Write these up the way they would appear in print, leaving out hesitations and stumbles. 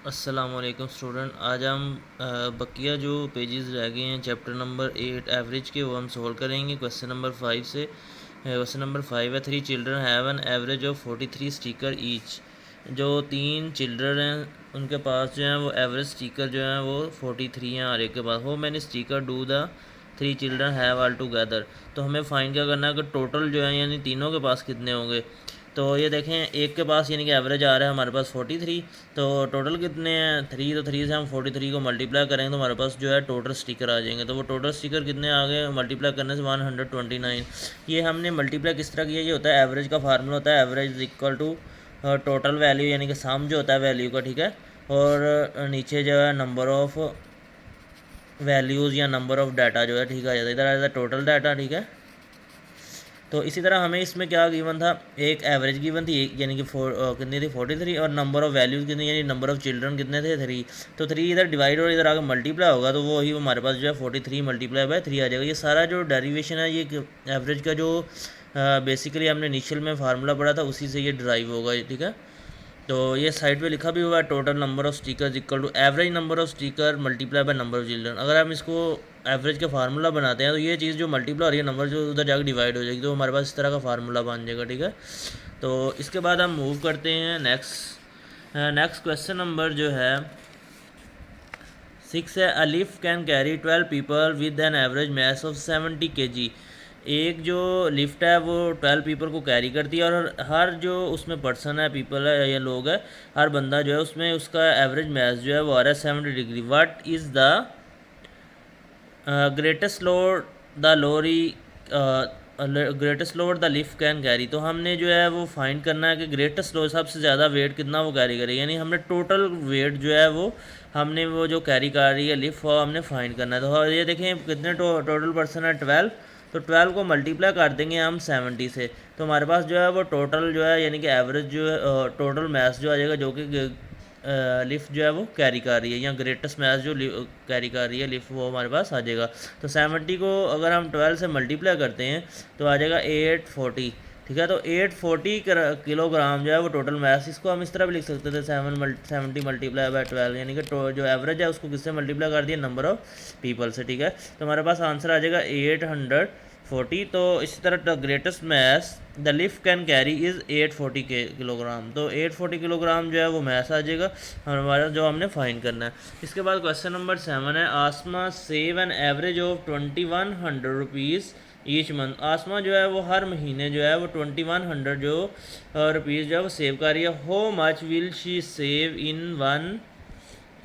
अस्सलाम वालेकुम स्टूडेंट। आज हम बकिया जो पेजेस रह गए हैं चैप्टर नंबर 8 एवरेज के, वो हम सोल्व करेंगे क्वेश्चन नंबर 5 से। क्वेश्चन नंबर 5 है, 3 children have an average of 43 sticker each. जो 3 चिल्ड्रन हैं उनके पास जो है वो एवरेज स्टिकर जो है वो 43 हैं हर एक के पास। हो many sticker do the 3 children have all together. तो हमें फाइंड क्या करना है कि टोटल जो है यानी तीनों के पास कितने होंगे। तो ये देखें, एक के पास यानी कि एवरेज आ रहा है हमारे पास 43, तो टोटल कितने हैं 3। तो 3 से हम 43 को मल्टीप्लाई करेंगे तो हमारे पास जो है टोटल स्टिकर आ जाएंगे। तो वो टोटल स्टिकर कितने आ गए मल्टीप्लाई करने से 129। ये हमने मल्टीप्लाई किस तरह किया, ये होता है एवरेज का फार्मूला होता है, average equal to total value यानी कि सम जो होता है वैल्यू का, ठीक है। और नीचे जो है नंबर ऑफ वैल्यूज़ या नंबर ऑफ डाटा जो है ठीक आ जाता है, इधर आ जाता है टोटल डाटा, ठीक है। तो इसी तरह हमें इसमें क्या गिवन था, एक एवरेज गिवन थी, एक यानी कि कितनी थी 43, और नंबर ऑफ वैल्यूज़ कितनी यानी नंबर ऑफ चिल्ड्रन कितने थे 3। तो 3 इधर डिवाइड और इधर आगे मल्टीप्लाई होगा तो वो ही हमारे पास जो है 43 मल्टीप्लाई बाय 3 आ जाएगा। ये सारा जो डेरिवेशन है ये एवरेज का जो बेसिकली हमने इनिशियल में फार्मूला पढ़ा था उसी से ये ड्राइव होगा, ठीक है। तो ये साइड पे लिखा भी हुआ है, total number of stickers equal to average number of sticker multiply by number of children. अगर हम इसको एवरेज का फार्मूला बनाते हैं तो ये चीज़ जो मल्टीप्लाई हो रही है नंबर जो उधर जाकर डिवाइड हो जाएगी, तो हमारे पास इस तरह का फार्मूला बन जाएगा, ठीक है। तो इसके बाद हम मूव करते हैं नेक्स्ट क्वेश्चन नंबर जो है 6 है, a lift can carry 12 people with an average mass of 70 kg। एक जो लिफ्ट है वो 12 पीपल को कैरी करती है और हर जो उसमें पर्सन है, पीपल है या लोग है, हर बंदा जो है उसमें उसका एवरेज मैस जो है वो आ रहा है 70 degree. What is the greatest load the lorry greatest load the lift can carry. तो हमने जो है वो फाइंड करना है कि ग्रेटेस्ट लोड सबसे ज़्यादा वेट कितना वो कैरी करेगी, यानी हमने टोटल वेट जो है वो हमने वो जो कैरी कर रही है लिफ्ट वो हमने फाइंड करना है। तो ये देखें कितने टोटल पर्सन है 12, तो 12 को मल्टीप्लाई कर देंगे हम 70 से, तो हमारे पास जो है वो टोटल जो है यानी कि एवरेज जो है टोटल मैस जो आ जाएगा जो कि लिफ्ट जो है वो कैरी कर रही है, या ग्रेटेस्ट मैच जो कैरी कर रही है लिफ्ट वो हमारे पास आ जाएगा। तो 70 को अगर हम 12 से मल्टीप्लाई करते हैं तो आ जाएगा 840, ठीक है। तो 840 किलोग्राम जो है वो टोटल मैस। इसको हम इस तरह भी लिख सकते थे 70 मल्टीप्लाई बाय 12, यानी कि जो एवरेज है उसको किससे मल्टीप्लाई कर दिया नंबर ऑफ पीपल से, ठीक है। तो हमारे पास आंसर आ जाएगा 840। तो इसी तरह the greatest mass the lift can carry is 840 kilogram. तो 840 किलोग्राम जो है वो मैस आ जाएगा हमारा जो हमने फाइंड करना है। इसके बाद क्वेश्चन नंबर 7 है, Asma save an average of 2100 rupees each month. Asma जो है वो हर महीने जो है वो 2100 जो रुपीज़ जो है वो सेव कर रही है। हो much will she save in 1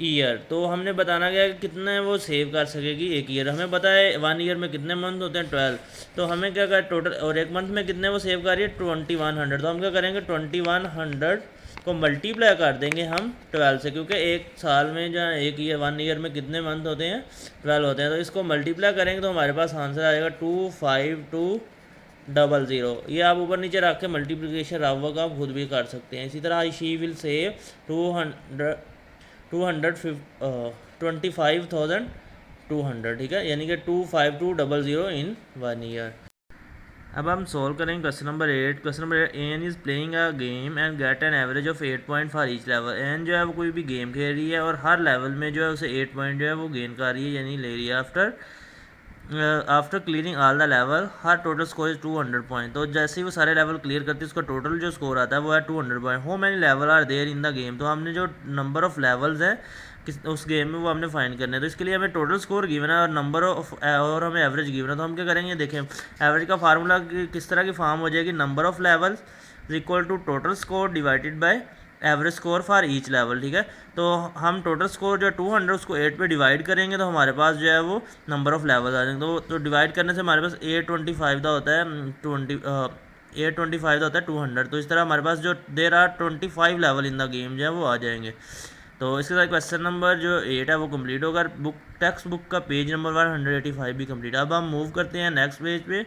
year. तो हमने बताना क्या है कि कितना वो सेव कर सकेगी एक ईयर। हमें पता है 1 ईयर में कितने मंथ होते हैं 12, तो हमें क्या करें टोटल, और एक मंथ में कितने वो सेव कर रही है 2100। तो हम क्या करेंगे 2100 को मल्टीप्लाई कर देंगे हम 12 से, क्योंकि एक साल में जो एक ईयर 1 ईयर में कितने मंथ होते हैं 12 होते हैं। तो इसको मल्टीप्लाई करेंगे तो हमारे पास आंसर आ जाएगा 25200। ये आप ऊपर नीचे रख के मल्टीप्लिकेशन राव का आप खुद भी कर सकते हैं। इसी तरह शी विल सेव 25,200, ठीक है, यानी कि 25200 इन 1 ईयर। अब हम सॉल्व करेंगे question number 8। Question number 8, Ann is playing a game and get an average of 8 point for each level. Ann जो है वो कोई भी गेम खेल रही है और हर लेवल में जो है उसे 8 पॉइंट जो है वो गेन कर रही है यानी ले रही है। After clearing all the level her total score is 200 point. तो जैसे ही वो सारे लेवल क्लियर करती है उसका टोटल जो स्कोर आता है वो है 200 point. How many level are there in the game. तो हमने जो नंबर ऑफ लेवल्स हैं उस गेम में वो हमने फाइंड करना है। तो इसके लिए हमें टोटल स्कोर गिवन है और नंबर ऑफ और हमें एवरेज गिवन है। तो हम क्या करेंगे, देखें एवरेज का फार्मूला किस तरह की फॉर्म हो जाएगी, number of levels equal to total score divided by average score for each level, ठीक है। तो हम टोटल स्कोर जो है 200 उसको 8 पे डिवाइड करेंगे तो हमारे पास जो है वो नंबर ऑफ लेवल आ जाएंगे। तो डिवाइड करने से हमारे पास 825 का होता है 825 का होता है 200। तो इस तरह हमारे पास जो there are 25 level in the game जो है वो आ जाएंगे। तो इसके साथ क्वेश्चन नंबर जो 8 है वो कंप्लीट होगा। टेक्स्ट बुक का पेज नंबर 185 भी कंप्लीट। अब हम मूव करते हैं नेक्स्ट पेज पे।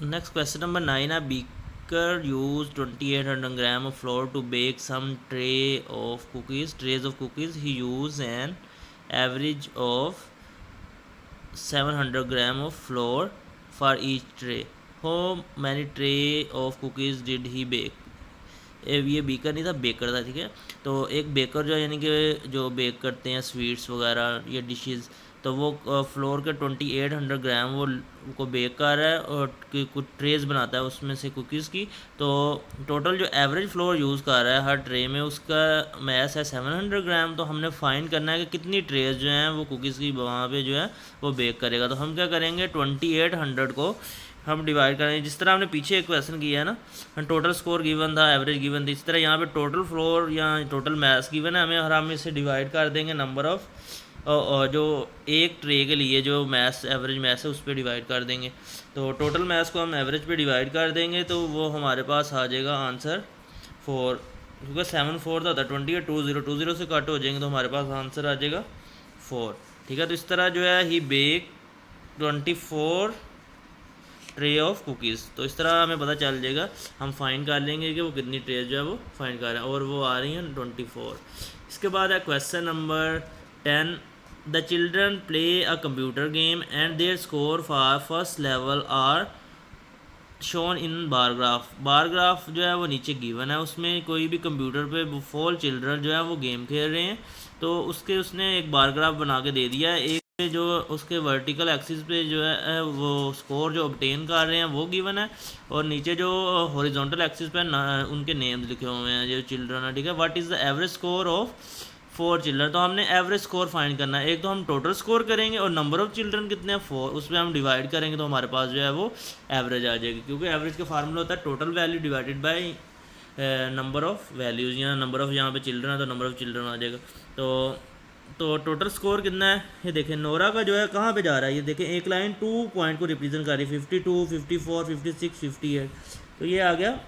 नेक्स्ट क्वेश्चन नंबर 9 है, baker use 2800 gram of flour to bake some trays of cookies. He use an average of 700 gram of flour for each tray. How many tray of cookies did he bake. ये beaker नहीं था, baker था, ठीक है। तो एक baker जो है यानी कि जो बेक करते हैं स्वीट्स वगैरह ये डिशेस, तो वो फ्लोर के 2800 ग्राम वो बेक कर रहा है और कुछ ट्रेस बनाता है उसमें से कुकीज़ की। तो टोटल जो एवरेज फ्लोर यूज़ कर रहा है हर ट्रे में उसका मैस है 700 ग्राम। तो हमने फाइंड करना है कि कितनी ट्रेस जो हैं वो कुकीज़ की वहाँ पे जो है वो बेक करेगा। तो हम क्या करेंगे, 2800 को हम डिवाइड करेंगे, जिस तरह हमने पीछे एक क्वेश्चन किया है ना, टोटल स्कोर गिवन था, एवरेज गिवन थी, इस तरह यहाँ पे टोटल फ्लोर या टोटल मैथ्स गिवन है हमें, और हम इसे डिवाइड कर देंगे नंबर ऑफ़ जो एक ट्रे के लिए जो मैथ्स एवरेज मैथ्स है उस पर डिवाइड कर देंगे। तो टोटल मैथ्स को हम एवरेज पे डिवाइड कर देंगे तो वो हमारे पास आ जाएगा आंसर 4, क्योंकि 7 4 था 20 है, 2 0 से कट हो जाएंगे तो हमारे पास आंसर आ जाएगा 4, ठीक है। तो इस तरह जो है ही बेक 24 ट्रे ऑफ कुकीज़, तो इस तरह हमें पता चल जाएगा, हम फाइंड कर लेंगे कि वो कितनी ट्रे जो है वो फाइंड कर रहे हैं, और वो आ रही हैं 24। इसके बाद है question number 10। The children play a computer game and their score for first level are shown in bar graph. Bar graph जो है वो नीचे गिवन है, उसमें कोई भी कंप्यूटर पे 4 चिल्ड्रन जो है वो गेम खेल रहे हैं, तो उसने एक बार ग्राफ बना के दे दिया है। एक जो उसके वर्टिकल एक्सिस पे जो है वो स्कोर जो ऑब्टेन कर रहे हैं वो गिवन है, और नीचे जो हॉरिजॉन्टल एक्सिस पे उनके नेम्स लिखे हुए हैं जो चिल्ड्रन है, ठीक है। What is the average score of 4 children. तो हमने एवरेज स्कोर फाइंड करना है, एक तो हम टोटल स्कोर करेंगे और नंबर ऑफ़ चिल्ड्रन कितने हैं 4, उस पर हम डिवाइड करेंगे तो हमारे पास जो है वो एवरेज आ जाएगी, क्योंकि एवरेज का फार्मूला होता है total value divided by number of values, या नंबर ऑफ़ यहाँ पे चिल्ड्रन है तो नंबर ऑफ़ चिल्ड्रन आ जाएगा। तो टोटल स्कोर कितना है, ये देखें नोरा का जो है कहाँ पे जा रहा है, ये देखें एक लाइन 2 पॉइंट को रिप्रेजेंट कर रही है, 52 54 56 58, तो ये आ गया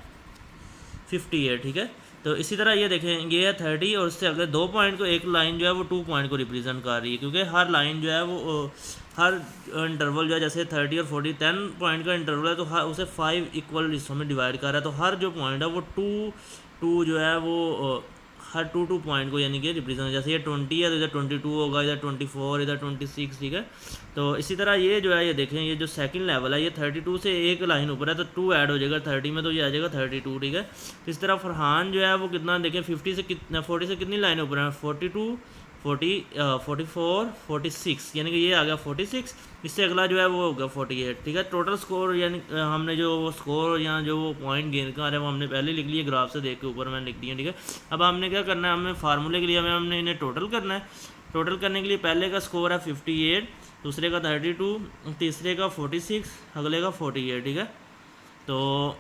58, ठीक है। तो इसी तरह ये देखें ये है 30 और उससे अगर 2 पॉइंट को एक लाइन जो है वो 2 पॉइंट को रिप्रेजेंट कर रही है, क्योंकि हर लाइन जो है वो हर इंटरवल जो है जैसे 30 और 40 10 पॉइंट का इंटरवल है, तो हर उसे 5 इक्वल हिस्सों में डिवाइड कर रहा है, तो हर जो पॉइंट है वो 2 जो है वो हर 2 पॉइंट को यानी कि रिप्रेजेंट, जैसे ये 20 है तो इधर 22 होगा, इधर 24, इधर 26, ठीक है। तो इसी तरह ये जो है ये देखें ये जो सेकंड लेवल है ये 32 से एक लाइन ऊपर है, तो 2 ऐड हो जाएगा 30 में, तो ये आ जाएगा 32, ठीक है। तो इस तरह फरहान जो है वो कितना देखें 40 से कितनी लाइन ऊपर है, 42 44 46, यानी कि ये आ गया 46, इससे अगला जो है वो होगा 48, ठीक है। टोटल स्कोर यानी हमने जो वो स्कोर या जो वो पॉइंट गेन कर रहे हैं वो हमने पहले लिख लिए, ग्राफ से देख के ऊपर मैंने लिख दिया, ठीक है। अब हमने क्या करना है, हमें फार्मूले के लिए हमने इन्हें टोटल करना है। टोटल करने के लिए पहले का स्कोर है 58, दूसरे का 32, तीसरे का 46, अगले का 48, ठीक है। तो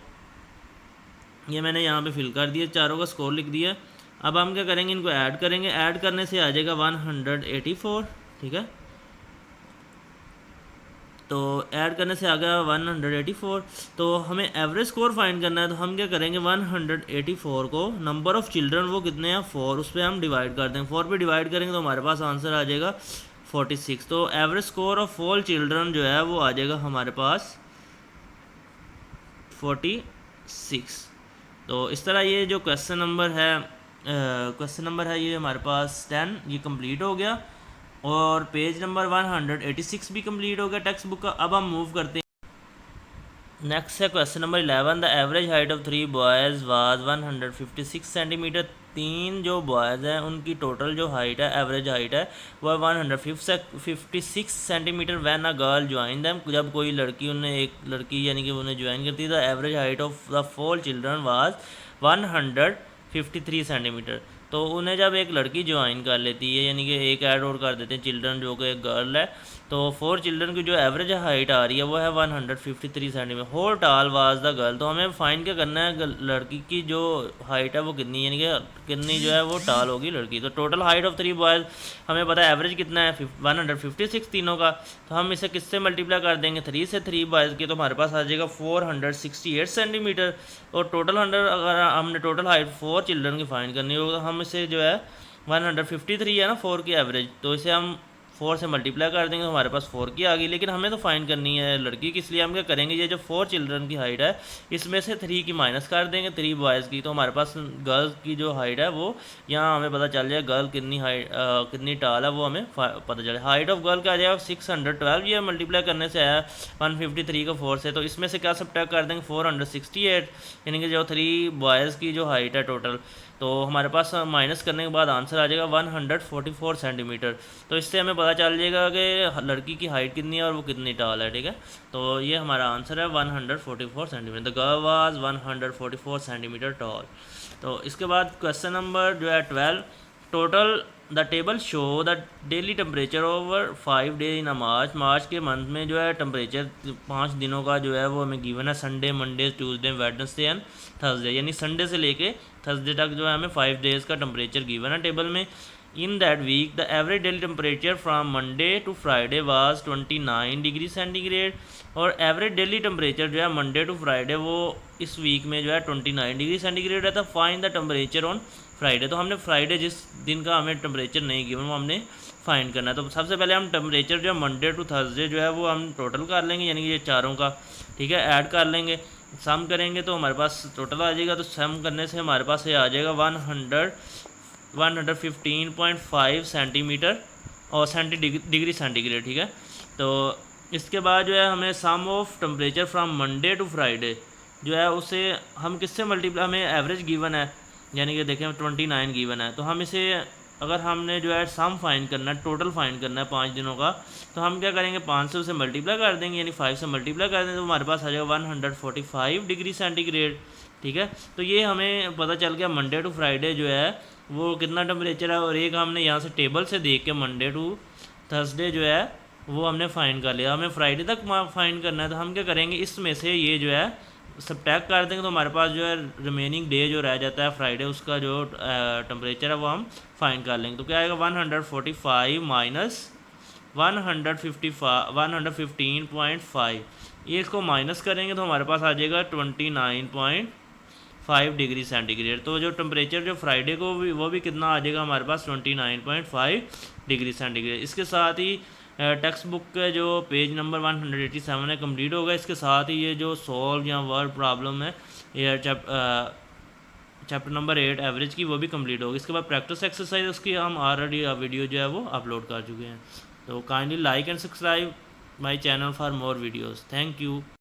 ये मैंने यहाँ पे फिल कर दिया, चारों का स्कोर लिख दिया। अब हम क्या करेंगे, इनको ऐड करेंगे, ऐड करने से आ जाएगा 184, ठीक है। तो ऐड करने से आ गया 184, तो हमें एवरेज स्कोर फाइंड करना है, तो हम क्या करेंगे 184 को नंबर ऑफ़ चिल्ड्रन वो कितने हैं 4, उस पर हम डिवाइड कर देंगे, 4 पे डिवाइड करेंगे तो हमारे पास आंसर आ जाएगा 46। तो average score of all children जो है वो आ जाएगा हमारे पास 46। तो इस तरह ये जो क्वेश्चन नंबर है ये हमारे पास 10 ये कंप्लीट हो गया, और पेज नंबर 186 भी कंप्लीट हो गया टेक्स्ट बुक का। अब हम मूव करते हैं, नेक्स्ट है question number 11। The average height of 3 boys was 156 centimetre. 3 जो बॉयज़ हैं उनकी टोटल जो हाइट है एवरेज हाइट है वह 156 centimetre when a girl join them. जब कोई लड़की एक लड़की यानी कि उन्हें ज्वाइन करती है, the average height of the 4 children was 153 centimetre. तो उन्हें जब एक लड़की ज्वाइन कर लेती है यानी कि एक ऐड और कर देते हैं चिल्ड्रन जो कि एक गर्ल है, तो 4 चिल्ड्रन की जो एवरेज हाइट आ रही है वो है 153 सेंटीमीटर। हाउ टाल वाज द गर्ल। तो हमें फाइंड क्या करना है, लड़की की जो हाइट है वो कितनी यानी कि कितनी जो है वो टाल होगी लड़की। तो टोटल हाइट ऑफ 3 बॉयज़ हमें पता है एवरेज कितना है 156 तीनों का, तो हम इसे किससे मल्टीप्लाई कर देंगे 3 से 3 बॉयज़ की, तो हमारे पास आ जाएगा 468 सेंटीमीटर। और टोटल अगर हमने टोटल हाइट 4 चिल्ड्रन की फाइंड करनी हो तो हम इसे जो है 153 है ना 4 की एवरेज, तो इसे हम 4 से मल्टीप्लाई कर देंगे तो हमारे पास 4 की आ गई। लेकिन हमें तो फाइंड करनी है लड़की की, इसलिए हम क्या करेंगे, ये जो 4 चिल्ड्रन की हाइट है इसमें से 3 की माइनस कर देंगे, 3 बॉयज़ की, तो हमारे पास गर्ल्स की जो हाइट है वो यहाँ हमें पता चल जाए गर्ल कितनी हाइट कितनी टाल है वो हमें पता चले। हाइट ऑफ गर्ल का आ जाएगा 612, ये मल्टीप्लाई करने से आया 153 का 4 से, तो इसमें से क्या सब्ट्रैक्ट कर देंगे 468, यानी कि जो 3 बॉयज़ की जो हाइट है टोटल, तो हमारे पास माइनस करने के बाद आंसर आ जाएगा 144 सेंटीमीटर। तो इससे हमें पता चल जाएगा कि लड़की की हाइट कितनी है और वो कितनी टाल है, ठीक है। तो ये हमारा आंसर है 144 centimetre. The girl was 144 centimetre tall. तो इसके बाद क्वेश्चन नंबर जो है 12, total the table show the daily temperature over 5 days in a March. March के मंथ में जो है टेम्परेचर 5 दिनों का जो है वो हमें गिवन है, Sunday, Monday, Tuesday, Wednesday and Thursday, यानी संडे से लेके थर्सडे तक जो है हमें 5 डेज़ का टेम्परेचर गिवन है टेबल में। In that week the average daily temperature from Monday to Friday was 29 degree centigrade. और एवरेज डेली टेम्परेचर जो है मंडे टू फ्राइडे वो इस वीक में जो है 29 डिग्री सेंटीग्रेड रहता। Find the temperature on Friday, तो हमने फ्राइडे जिस दिन का हमें टेम्परेचर नहीं गिवन वो हमने फाइंड करना है। तो सबसे पहले हम टेम्परेचर जो है मंडे टू थर्सडे जो है वो हम टोटल कर लेंगे, यानी कि ये चारों का, ठीक है, ऐड कर लेंगे, सम करेंगे तो हमारे पास टोटल आ जाएगा। तो सम करने से हमारे पास ये आ जाएगा 115.5 सेंटीमीटर और डिग्री सेंटीग्रेड, ठीक है। तो इसके बाद जो है हमें sum of temperature from Monday to Friday जो है उसे हम किससे मल्टीप्लाई, हमें एवरेज गिवन है, यानी कि देखें 29 गिवन है, तो हम इसे अगर हमने जो है सम फाइंड करना है, टोटल फाइंड करना है 5 दिनों का, तो हम क्या करेंगे 5 से उसे मल्टीप्लाई कर देंगे, यानी 5 से मल्टीप्लाई कर देंगे तो हमारे पास आ जाएगा 145 डिग्री सेंटीग्रेड, ठीक है। तो ये हमें पता चल गया मंडे टू फ्राइडे जो है वो कितना टेम्परेचर है। और एक हमने यहाँ से टेबल से देख के मंडे टू थर्सडे जो है वो हमने फाइंड कर लिया। हमें फ्राइडे तक फाइंड करना है, तो हम क्या करेंगे इसमें से ये जो है सब्ट्रैक्ट कर देंगे तो हमारे पास जो है रिमेनिंग डे जो रह जाता है फ्राइडे, उसका जो टेम्परेचर है वो हम फाइंड कर लेंगे। तो क्या आएगा 145 माइनस 115.5, ये इसको माइनस करेंगे तो हमारे पास आ जाएगा 29.5 डिग्री सेंटीग्रेड। तो जो टेम्परेचर जो फ्राइडे को भी वो भी कितना आ जाएगा हमारे पास 29.5 डिग्री सेंटीग्रेड। इसके साथ ही टेक्स्ट बुक का जो पेज नंबर 187 है कंप्लीट होगा। इसके साथ ही ये जो सॉल्व या वर्ड प्रॉब्लम है ये चैप्टर नंबर 8 एवरेज की वो भी कंप्लीट होगी। इसके बाद प्रैक्टिस एक्सरसाइज उसकी हम ऑलरेडी वीडियो जो है वो अपलोड कर चुके हैं। तो kindly like and subscribe my channel for more videos. Thank you.